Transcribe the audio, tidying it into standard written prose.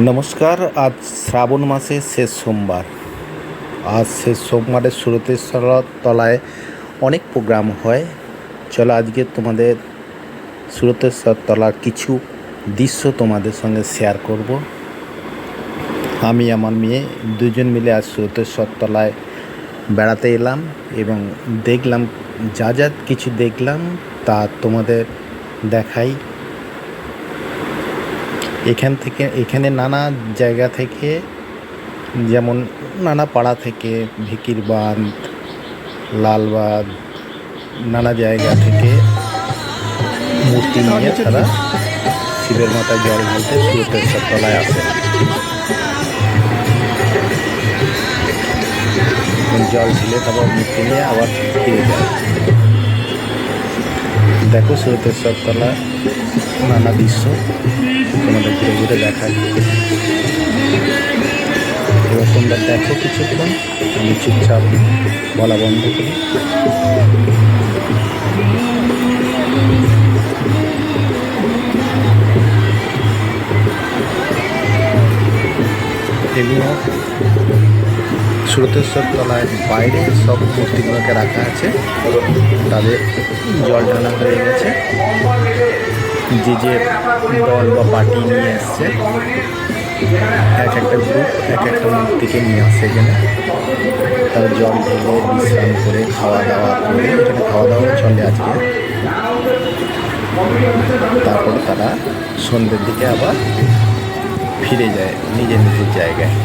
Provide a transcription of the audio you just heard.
নমস্কার। আজ শ্রাবণ মাসের শেষ সোমবার। আজ শেষ সোমবারের সুরতেশ্বর তলায় অনেক প্রোগ্রাম হয়। চলো আজকে তোমাদের সুরতেশ্বর তলার কিছু দৃশ্য তোমাদের সঙ্গে শেয়ার করব। আমি আমার মেয়ে দুজন মিলে আজ সুরতেশ্বর তলায় বেড়াতে এলাম এবং দেখলাম যা যা কিছু দেখলাম তা তোমাদের দেখাই। এখানে নানা জায়গা থেকে, যেমন নানা পাড়া থেকে, ভিকির বাঁধ, লালবাগ, নানা জায়গা থেকে মূর্তি নিয়ে তারা শিবের মাথায় জল ঢালতে সুরতেশ্বর তলায় আসে। জল ঢেলে তারপর মূর্তি নিয়ে আবার ফিরে যায়। দেখো সুরতেশ্বর তলা নানা দৃশ্য তোমাদের ঘুরে ঘুরে দেখায়। এবার তোমরা দেখো কিছুক্ষণ, আমি চুপচাপ বলা বন্ধ করি। এগুলো সুরতেশ্বর তলায় বাইরে সব মূর্তিগুলোকে রাখা আছে, তাদের জল ঢালা হয়ে গেছে। যে যে দল বা পার্টি নিয়ে এসছে, এক একটা গ্রুপ এক একটা মূর্তিকে নিয়ে আসছে এখানে। তারা জল ঢেলে বিশ্রাম করে খাওয়া দাওয়া করে, এখানে খাওয়া দাওয়া চলে আজকে। তারপরে তারা সন্ধ্যের দিকে আবার ফিরে যায় নিজের নিজের জায়গায়।